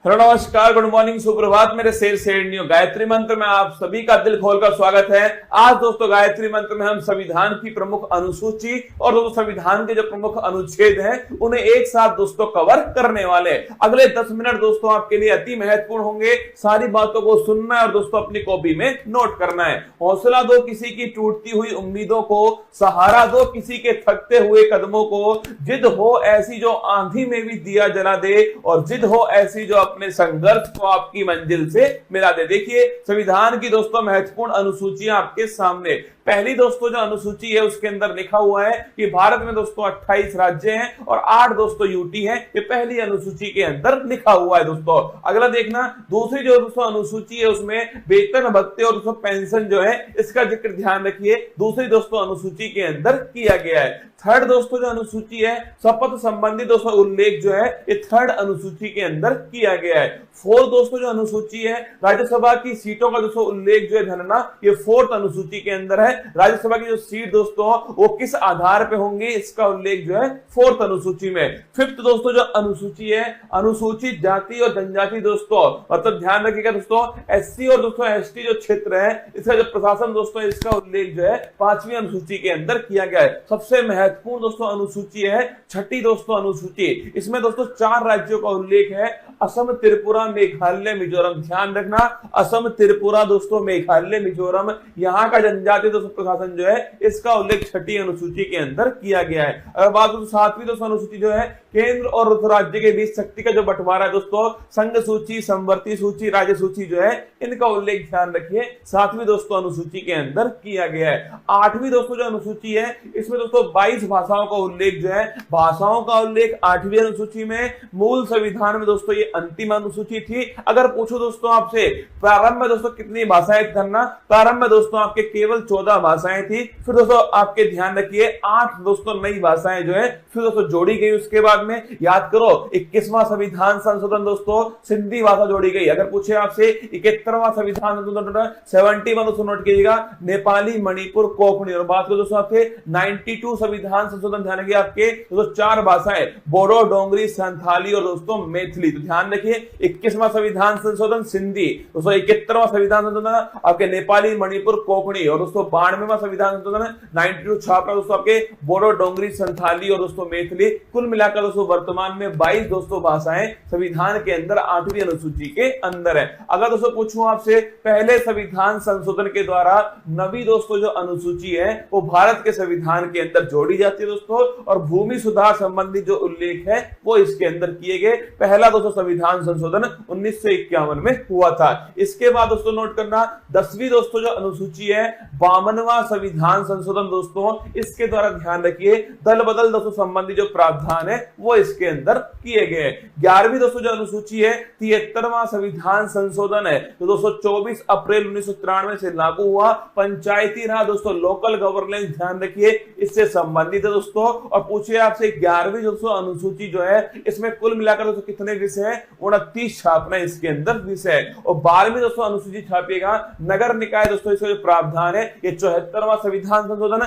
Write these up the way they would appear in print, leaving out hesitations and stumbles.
Hello नमस्कार, good morning, सुप्रभात। मेरे शेर शेरनियों, गायत्री मंत्र में आप सभी का दिल खोलकर स्वागत है। आज दोस्तों गायत्री मंत्र में हम संविधान की प्रमुख अनुसूची और दोस्तों संविधान के जो प्रमुख अनुच्छेद हैं उन्हें एक साथ दोस्तों कवर करने वाले। अगले 10 मिनट दोस्तों आपके लिए अति महत्वपूर्ण होंगे। सारी बातों को सुनना है और दोस्तों अपनी कॉपी में नोट करना है। हौसला दो किसी की टूटती हुई उम्मीदों को, सहारा दो किसी के थकते हुए कदमों को, जिद हो ऐसी जो आंधी में भी दिया जला दे और जिद हो ऐसी जो अपने संघर्ष को आपकी मंजिल से मिला दे। देखिए संविधान की दोस्तों महत्वपूर्ण अनुसूचियां आपके सामने। पहली दोस्तों जो अनुसूची है उसके अंदर लिखा हुआ है कि भारत में दोस्तों 28 राज्य हैं और 8 दोस्तों यूटी हैं। ये पहली अनुसूची के अंदर लिखा हुआ है दोस्तों। अगला देखना, दूसरी जो दोस्तों अनुसूची है उसमें वेतन भत्ते और दोस्तों पेंशन जो है इसका जिक्र ध्यान रखिए, दूसरी दोस्तों अनुसूची के अंदर किया गया है। थर्ड दोस्तों जो अनुसूची है शपथ संबंधी दोस्तों उल्लेख जो है ये थर्ड अनुसूची के अंदर किया गया है। फोर्थ दोस्तों जो अनुसूची है राज्यसभा की सीटों का दोस्तों उल्लेख जो है धनना, ये फोर्थ अनुसूची के अंदर है। राज्यसभा की जो सीट दोस्तों वो किस आधार पे होंगे इसका उल्लेख जो है फोर्थ अनुसूची में। फिफ्थ दोस्तों जो अनुसूची है अनुसूचित जाति और जनजाति दोस्तों, मतलब ध्यान रखिएगा दोस्तों एससी और दोस्तों एसटी जो क्षेत्र है इसका जो प्रशासन दोस्तों इसका उल्लेख जो है 5वीं अनुसूची के अंदर किया गया है। सबसे महत्वपूर्ण दोस्तों अनुसूची है छठी दोस्तों अनुसूची। इसमें दोस्तों 4 राज्यों का उल्लेख है, असम, त्रिपुरा, मेघालय, मिजोरम। ध्यान रखना असम, त्रिपुरा दोस्तों, मेघालय, मिजोरम, यहाँ का जनजातीय दोस्तों प्रशासन जो है इसका उल्लेख छठी अनुसूची के अंदर किया गया है। अगर बात करें 7वीं दोस्तों अनुसूची जो है केंद्र और राज्य के बीच शक्ति का जो बंटवारा है दोस्तों, संघ सूची, संवर्ती सूची, राज्य सूची जो है इनका उल्लेख ध्यान रखिए 7वीं दोस्तों अनुसूची के अंदर किया गया है। 8वीं दोस्तों जो अनुसूची है इसमें दोस्तों 22 भाषाओं का उल्लेख जो है, भाषाओं का उल्लेख 8वीं अनुसूची में। मूल संविधान में दोस्तों ये अंतिम अनुसूची थी। अगर पूछो दोस्तों आपसे प्रारंभ में दोस्तों कितनी भाषाएं करना, प्रारंभ में दोस्तों आपके केवल 14 भाषाएं थी। फिर दोस्तों आपके ध्यान रखिए 8 दोस्तों नई भाषाएं जो है फिर दोस्तों जोड़ी गई। उसके बाद में याद करो 21वां संविधान संशोधन दोस्तों सिंधी भाषा जोड़ी गई। अगर पूछे आपसे 71वां संविधान संशोधन 71 दोस्तों नोट कीजिएगा नेपाली, मणिपुर, कोंकणी। और बात करो दोस्तों आपके 92 संविधान संशोधन ध्यान रखिए आपके दोस्तों 4 भाषाएं बोडो, डोंगरी, संथाली और दोस्तों मैथिली। तो ध्यान रखिए 21वां संविधान संशोधन सिंधी दोस्तों, 71वां संविधान संशोधन आपके नेपाली, मणिपुर, कोंकणी और दोस्तों 92वां संविधान संशोधन 92 छापरा दोस्तों आपके बोडो, डोंगरी, संथाली और दोस्तों मैथिली। कुल मिलाकर दोस्तों वर्तमान में 22 दोस्तों भाषाएं संविधान के अंदर 8वीं अनुसूची के अंदर है। अगर दोस्तों पूछूं आपसे पहले संविधान संशोधन के द्वारा नवी दोस्तों जो अनुसूची है वो भारत के संविधान के अंदर जोड़ी जाती है दोस्तों, और भूमि सुधार संबंधी जो उल्लेख है वो इसके अंदर किए गए। पहला दोस्तों संविधान संशोधन 1951 में हुआ था। इसके बाद दोस्तों नोट करना 10वीं दोस्तों जो अनुसूची है 52वां संविधान संशोधन दोस्तों, इसके द्वारा ध्यान रखिए दल बदल दोस्तों संबंधी जो प्रावधान है वो इसके अंदर किए गए। 11वीं दोस्तों जो अनुसूची है 73वां संविधान संशोधन है तो दोस्तों 24 अप्रैल 1993 से लागू हुआ। पंचायती राज दोस्तों लोकल गवर्नेंस ध्यान रखिए इससे संबंधित है दोस्तों। और पूछिए आपसे 11वीं दोस्तों अनुसूची जो है इसमें कुल मिलाकर दोस्तों कितने विषय हैं, 29 छापना इसके अंदर विषय है। और 12वीं दोस्तों अनुसूची छापिएगा नगर निकाय दोस्तों, इसका जो प्रावधान है ये 74वां संविधान संशोधन।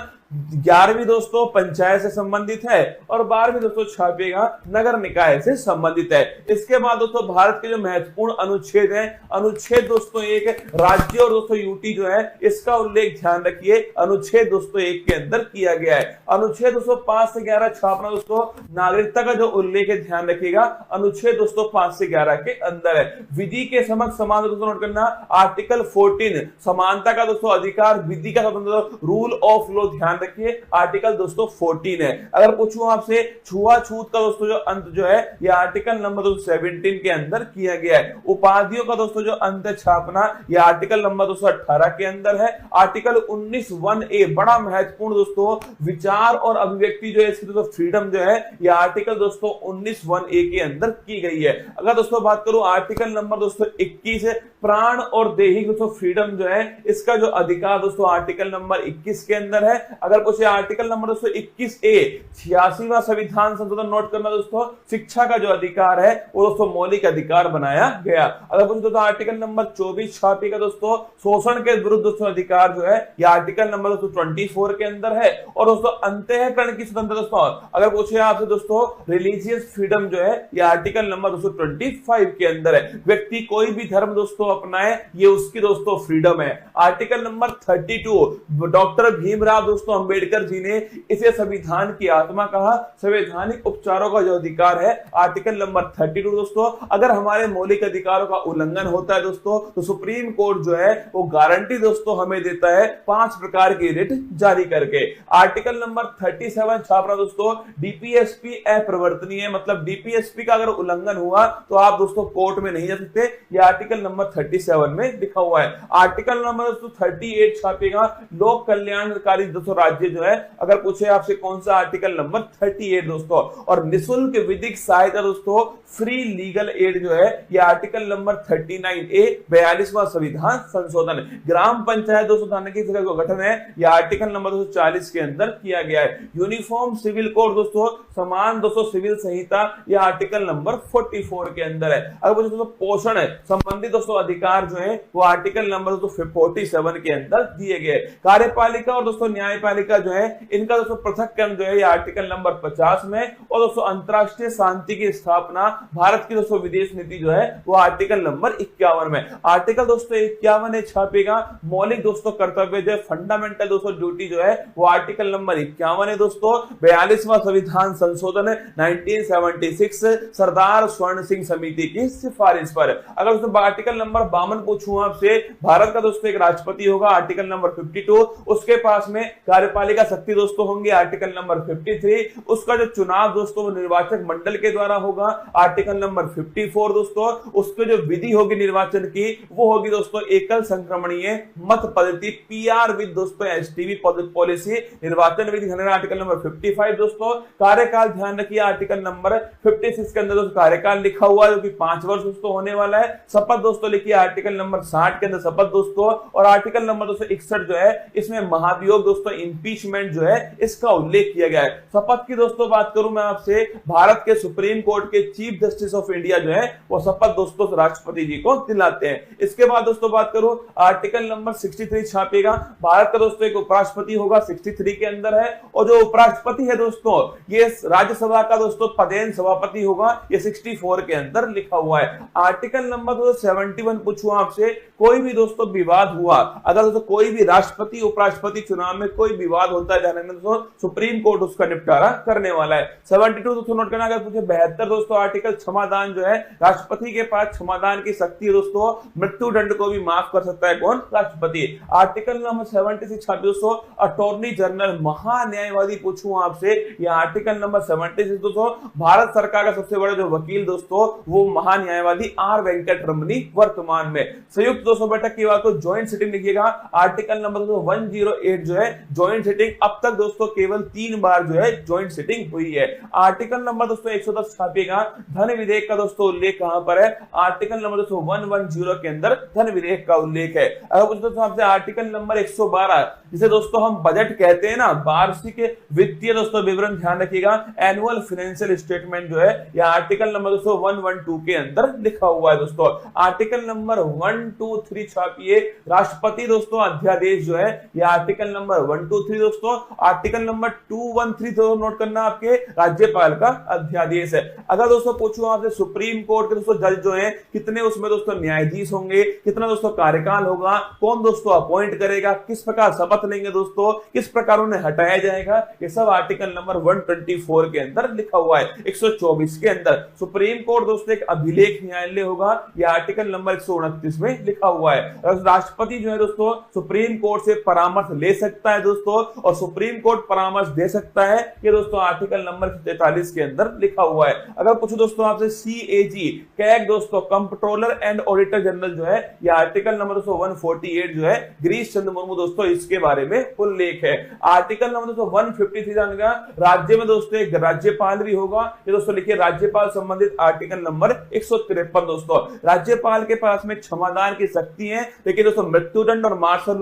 11वीं दोस्तों पंचायत से संबंधित है और 12वीं दोस्तों छापिएगा नगर निकाय से संबंधित है। इसके बाद दोस्तों भारत के जो महत्वपूर्ण अनुच्छेद है, अनुच्छेद दोस्तों 1 राज्य और दोस्तों यूटी जो है इसका उल्लेख ध्यान रखिए अनुच्छेद दोस्तों 1 के अंदर किया गया है। अनुच्छेद दोस्तों 5 से 11 छापना दोस्तों नागरिकता का जो उल्लेख है ध्यान रखिएगा अनुच्छेद दोस्तों 5 से 11 के अंदर है। विधि के समक्ष समान दोस्तों नोट करना आर्टिकल 14 समानता का दोस्तों अधिकार, विधि का स्वतंत्र, रूल ऑफ लॉ ध्यान रखिए आर्टिकल दोस्तों 14 है। अगर पूछूं आपसे छुआछूत का दोस्तों जो अंत जो है ये आर्टिकल नंबर 17 के अंदर किया गया है। उपाधियों का दोस्तों जो अंत छापना ये आर्टिकल नंबर 18 के अंदर है। आर्टिकल 19(1)(a) बड़ा महत्वपूर्ण दोस्तों विचार और अभिव्यक्ति जो है इसकी दोस्तों फ्रीडम जो है ये आर्टिकल दोस्तों 19(1)(a) के अंदर की गई है। अगर दोस्तों बात करूं आर्टिकल नंबर दोस्तों 21 प्राण और देही दोस्तों फ्रीडम जो है इसका जो अधिकार दोस्तों आर्टिकल नंबर 21 के अंदर है। अगर अगर पूछे आर्टिकल नंबर दोस्तों 21A 86वां संविधान संशोधन नोट करना दोस्तों, शिक्षा का जो अधिकार है वो दोस्तों मौलिक अधिकार बनाया गया। अगर पूछे दोस्तों आर्टिकल नंबर 24 छापिएगा दोस्तों, शोषण के विरुद्ध दोस्तों अधिकार जो है ये आर्टिकल नंबर दोस्तों 24 के अंदर है। और दोस्तों अंतःकरण की स्वतंत्रता दोस्तों, अगर पूछे आपसे दोस्तों रिलीजियस फ्रीडम जो है ये आर्टिकल नंबर दोस्तों 25 के अंदर है। व्यक्ति कोई भी धर्म दोस्तों अपनाए ये उसकी दोस्तों फ्रीडम है। आर्टिकल नंबर 32 डॉक्टर भीमराव दोस्तों अंबेडकर जी ने इसे संविधान की आत्मा कहा। संवैधानिक उपचारों का जो अधिकार है आर्टिकल नंबर 32 दोस्तों, अगर हमारे मौलिक अधिकारों का उल्लंघन होता है दोस्तों तो सुप्रीम कोर्ट जो है वो गारंटी दोस्तों हमें देता है 5 प्रकार की रिट जारी करके। आर्टिकल नंबर 37 छापना दोस्तों, डीपीएसपी अप्रवर्तनीय, मतलब डीपीएसपी का अगर उल्लंघन हुआ तो आप दोस्तों कोर्ट में नहीं जा सकते। ये आर्टिकल नंबर 37 में लिखा हुआ है। आर्टिकल नंबर दोस्तों 38 छापेगा, लोक कल्याणकारी दोस्तों राज्य जो है, अगर पूछे आपसे कौन सा आर्टिकल नंबर 38 दोस्तों। और निःशुल्क विधिक सहायता दोस्तों, फ्री लीगल एड जो है ये आर्टिकल नंबर 39A 42वां संविधान संशोधन। ग्राम पंचायत दोस्तों थाने की जगह गठन है, यह आर्टिकल नंबर 240 के अंदर किया गया है। यूनिफॉर्म सिविल कोड दोस्तों, समान दोस्तों सिविल संहिता, यह आर्टिकल नंबर 44 के अंदर है। अगर दोस्तों पोषण है संबंधित दोस्तों अधिकार जो है वो आर्टिकल नंबर 47 के अंदर दिए गए। कार्यपालिका और दोस्तों न्यायपालिका जो है इनका दोस्तों पृथक्करण जो है ये आर्टिकल नंबर 50 में। और दोस्तों अंतरराष्ट्रीय शांति की स्थापना, भारत की दोस्तों विदेश नीति जो है वो आर्टिकल नंबर 51 में। आर्टिकल दोस्तों 51 छापेगा, मौलिक दोस्तों कर्तव्य जो है फंडामेंटल दोस्तों ड्यूटी जो है वो आर्टिकल नंबर 51 है दोस्तों। 42वां संविधान संशोधन 1976 सरदार स्वर्ण सिंह समिति की सिफारिश पर। अगर दोस्तों आर्टिकल नंबर 52 पूछूं आपसे, भारत का दोस्तों एक राष्ट्रपति होगा आर्टिकल नंबर 52, उसके पास में कार्यपालिका शक्ति दोस्तों होंगे आर्टिकल नंबर 53, उसका जो चुनाव दोस्तों निर्वाचक मंडल के द्वारा होगा आर्टिकल नंबर 54 दोस्तों, उसके जो विधि होगी निर्वाचन की वो होगी दोस्तों एकल संक्रमणीय मत पद्धति, पीआर विद दोस्तों एसटीवी पॉलिसी, निर्वाचन विधि आर्टिकल नंबर 55 दोस्तों। कार्यकाल ध्यान रखिए आर्टिकल नंबर 56 के अंदर दोस्तों कार्यकाल लिखा हुआ है जो कि 5 वर्ष दोस्तों होने वाला है। शपथ दोस्तों लिखिए आर्टिकल नंबर 60 के अंदर शपथ दोस्तों। और आर्टिकल नंबर 261 जो है इसमें महाभियोग दोस्तों इंपीचमेंट जो है इसका उल्लेख किया गया है। शपथ की दोस्तों बात करूं मैं आपसे, भारत के सुप्रीम कोर्ट के चीफ जस्टिस ऑफ इंडिया जो है वो शपथ दोस्तों राष्ट्रपति जी को दिलाते हैं। इसके बाद दोस्तों बात करूं आर्टिकल नंबर 63 छापेगा, भारत का दोस्तों एक उपराष्ट्रपति होगा 63 के अंदर है। और जो उपराष्ट्रपति है दोस्तों ये राज्यसभा का दोस्तों पदेन सभापति होगा, ये 64 के अंदर लिखा हुआ है। आर्टिकल नंबर 71 पूछूं आपसे, कोई भी दोस्तों विवाद हुआ, अगर दोस्तों कोई भी राष्ट्रपति उपराष्ट्रपति चुनाव में कोई विवाद होता है जाने दोस्तों सुप्रीम कोर्ट उसका निपटारा करने वाला है। 72 दोस्तों नोट करना, अगर पूछे 72 दोस्तों आर्टिकल क्षमादान जो है, राष्ट्रपति के पास क्षमादान की शक्ति है दोस्तों, मृत्यु दंड को भी माफ कर सकता है कौन, राष्ट्रपति। आर्टिकल नंबर 76 छापे दोस्तों, अटॉर्नी जनरल महान्यायवादी पूछूं आपसे, यह आर्टिकल नंबर 76 दोस्तों, भारत सरकार का सबसे बड़ा जो वकील दोस्तों वो महान्यायवादी आर वेंकट रमनी वर्तमान में। संयुक्त दोस्तों बैठक की बात को ज्वाइंट सिटिंग लिखिएगा, आर्टिकल नंबर 108 जो है ज्वाइंट सिटिंग, अब तक दोस्तों केवल 3 बार जो है ज्वाइंट सिटिंग हुई है। आर्टिकल नंबर दोस्तों 110 छापेगा, धन विधेयक का दोस्तों उल्लेख कहां पर है, आर्टिकल नंबर दोस्तों 110 के अंदर धन विधेयक का उल्लेख है। अगर कुछ दोस्तों आपसे आर्टिकल नंबर 112 जिसे दोस्तों हम बजट कहते हैं ना, वार्षिक वित्तीय दोस्तों विवरण ध्यान रखिएगा, एनुअल फाइनेंशियल स्टेटमेंट जो है यह आर्टिकल नंबर दोस्तों 112 के अंदर लिखा हुआ है दोस्तों। आर्टिकल नंबर 123 छापिए, राष्ट्रपति दोस्तों अध्यादेश जो है यह आर्टिकल नंबर 123 दोस्तों। आर्टिकल नंबर 213 तो नोट करना आपके राज्यपाल का अध्यादेश है। अगर दोस्तों पूछूं आपसे सुप्रीम कोर्ट के दोस्तों जज जो है कितने उसमें दोस्तों न्यायाधीश होंगे, कितना दोस्तों कार्यकाल होगा, कौन दोस्तों अपॉइंट करेगा, किस प्रकार शपथ लेंगे दोस्तों, किस प्रकार उन्हें हटाया जाएगा, ये सब आर्टिकल नंबर 124 के अंदर लिखा हुआ है। 124 के अंदर सुप्रीम कोर्ट दोस्तों एक अभिलेख न्यायालय होगा, यह आर्टिकल नंबर 129 में लिखा हुआ है। राष्ट्रपति जो है दोस्तों सुप्रीम कोर्ट से परामर्श ले सकता है दोस्तों, और सुप्रीम कोर्ट परामर्श दे सकता है, ये दोस्तों आर्टिकल नंबर 43 के अंदर लिखा हुआ है। अगर पूछो दोस्तों आपसे CAG कैग दोस्तों कंट्रोलर एंड ऑडिटर जनरल जो है, यह आर्टिकल नंबर 148 जो है गिरीश चंद्र मुर्मू दोस्तों इसके बारे बारे में उल्लेख है। आर्टिकल नंबर दोस्तों 153 जानेगा, राज्य में दोस्तों एक राज्यपाल भी होगा। ये दोस्तों लिखिए राज्यपाल संबंधित आर्टिकल नंबर 153 दोस्तों। राज्यपाल के पास में क्षमादान की शक्ति है, लेकिन दोस्तों मृत्युदंड और मार्शल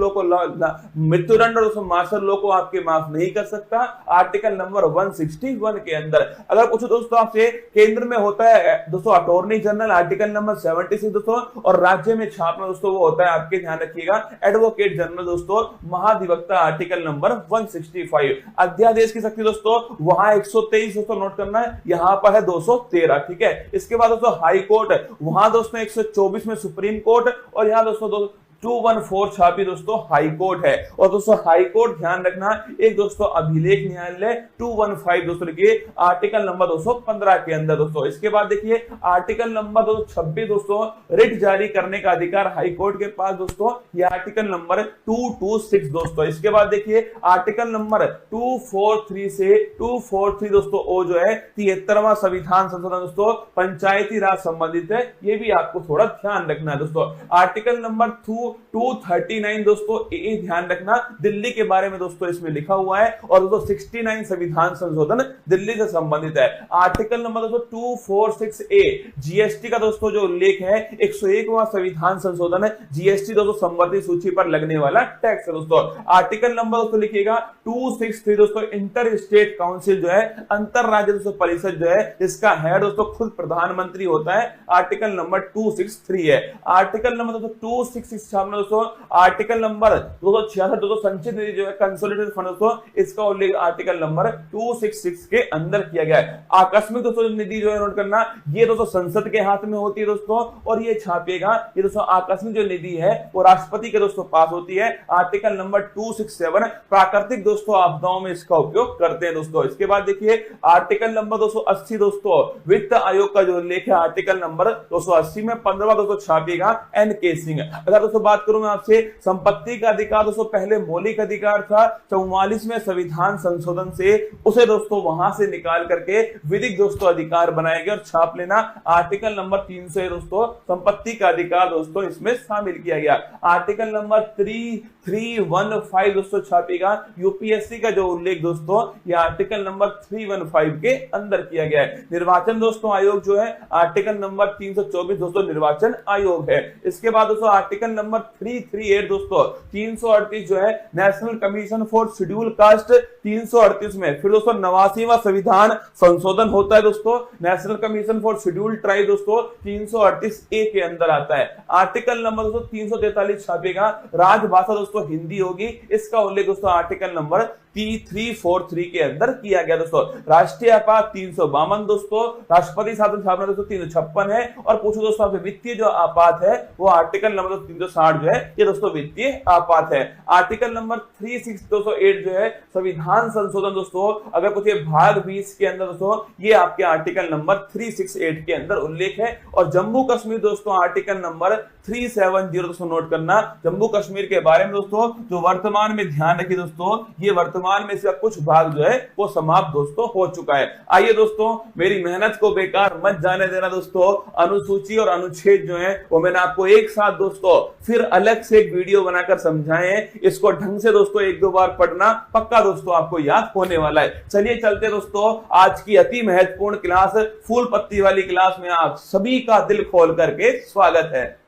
लॉ को आपके माफ नहीं कर सकता, आर्टिकल नंबर 161 के अंदर। अगर कुछ दोस्तों आपसे केंद्र में होता है दोस्तों अटॉर्नी जनरल, आर्टिकल नंबर 76 दोस्तों, और राज्य में छापना दोस्तों वो होता है, आपके ध्यान रखिएगा, एडवोकेट जनरल दोस्तों, महाधिवक्ता, आर्टिकल नंबर 165। अध्यादेश की शक्ति दोस्तों वहां 123 दोस्तों नोट करना है, यहां पर है 213, ठीक है। इसके बाद दोस्तों हाई कोर्ट, वहां दोस्तों 124 में सुप्रीम कोर्ट, और यहां दोस्तों 214 छापी दोस्तों हाई कोर्ट है। और दोस्तों हाई कोर्ट ध्यान रखना एक दोस्तों अभिलेख न्यायालय 215 दोस्तों लिखिए आर्टिकल नंबर 215 के अंदर दोस्तों। इसके बाद देखिए आर्टिकल नंबर 226 दोस्तों, रिट जारी करने का अधिकार हाई कोर्ट के पास दोस्तों, ये आर्टिकल नंबर 226 दोस्तों। इसके बाद देखिए आर्टिकल नंबर 243 से 243 दोस्तों ओ जो है 73वां संविधान संशोधन दोस्तों, पंचायती राज संबंधित है, ये भी आपको थोड़ा ध्यान रखना है दोस्तों। आर्टिकल नंबर 239 दोस्तों ये ध्यान रखना, दिल्ली के बारे में दोस्तों इसमें लिखा हुआ है, और दोस्तों 69 संविधान संशोधन दिल्ली से संबंधित है। आर्टिकल नंबर दोस्तों 246A जीएसटी का दोस्तों जो उल्लेख है, 101वां संविधान संशोधन है, जीएसटी दोस्तों संबंधित सूची पर लगने वाला टैक्स है दोस्तों। आर्टिकल नंबर दोस्तों लिखिएगा 263 दोस्तों, इंटर स्टेट काउंसिल जो है, अंतर राज्य दोस्तों परिषद जो है, इसका हेड दोस्तों खुद प्रधानमंत्री होता है, आर्टिकल नंबर 263 है। आर्टिकल नंबर दोस्तों 266 दोस्तों, आर्टिकल नंबर 266 दोस्तों, संचित निधि जो है कंसोलिडेटेड फंड दोस्तों, इसका उल्लेख आर्टिकल नंबर 266 के अंदर किया गया है। आकस्मिक दोस्तों निधि जो है नोट करना, ये दोस्तों संसद के हाथ में होती है दोस्तों, और ये छापेगा, ये दोस्तों आकस्मिक जो निधि है वो राष्ट्रपति के दोस्तों पास होती है, आर्टिकल नंबर 267। प्राकृतिक दोस्तों आपदाओं में इसका उपयोग करते हैं दोस्तों। इसके बाद देखिए आर्टिकल नंबर 280 दोस्तों, वित्त आयोग का जो उल्लेख है, आर्टिकल नंबर 280 में 15वां दोस्तों छापेगा एन.के. सिंह। अगर दोस्तों बात करूं मैं आपसे, संपत्ति का अधिकार दोस्तों पहले मौलिक अधिकार था, 44वें संविधान संशोधन से उसे दोस्तों वहां से निकाल करके विधिक दोस्तों अधिकार बनाया गया, और छाप लेना आर्टिकल नंबर 300 दोस्तों, संपत्ति का अधिकार दोस्तों इसमें शामिल किया गया। आर्टिकल नंबर 315 दोस्तों छापेगा यूपीएससी का जो उल्लेख दोस्तों, ये आर्टिकल नंबर 315 के अंदर किया गया है। निर्वाचन दोस्तों आयोग जो है, आर्टिकल नंबर 324 दोस्तों निर्वाचन आयोग है। इसके बाद दोस्तों आर्टिकल नंबर 338 दोस्तों, 338 जो है national commission for schedule caste, 338 में फिर दोस्तों 89वां संविधान संशोधन होता है दोस्तों, national commission for schedule tribe दोस्तों 338A के अंदर आता है। आर्टिकल नंबर दोस्तों 343 छापेगा, राजभाषा दोस्तों हिंदी होगी, इसका उल्लेख दोस्तों आर्टिकल नंबर 343 के अंदर किया गया दोस्तों। राष्ट्रीय आपात 352 दोस्तों, राष्ट्रपति शासन छापना दोस्तों 356 है, और पूछो दोस्तों आपसे वित्तीय जो आपात है वो आर्टिकल नंबर 360 जो है, ये दोस्तों वित्तीय आपात है। आर्टिकल नंबर 36208 जो है संविधान संशोधन दोस्तों, अगर कुछ भाग 20 के अंदर दोस्तों, ये आपके आर्टिकल नंबर 368 के अंदर उल्लेख है। और जम्मू कश्मीर दोस्तों आर्टिकल नंबर 370 दोस्तों नोट करना, जम्मू कश्मीर के बारे में दोस्तों जो वर्तमान में ध्यान रखिए दोस्तों, ये वर्तमान में इसका कुछ भाग जो है वो समाप्त दोस्तों हो चुका है। आइए दोस्तों मेरी मेहनत को बेकार मत जाने देना दोस्तों, अनुसूची और अनुच्छेद जो है वो मैंने आपको एक साथ दोस्तों फिर अलग से एक वीडियो बनाकर समझाए हैं, इसको ढंग से दोस्तों एक दो बार पढ़ना, पक्का दोस्तों आपको याद होने वाला है। चलिए चलते दोस्तों, आज की अति महत्वपूर्ण क्लास फूल पत्ती वाली क्लास में आप सभी का दिल खोल करके स्वागत है।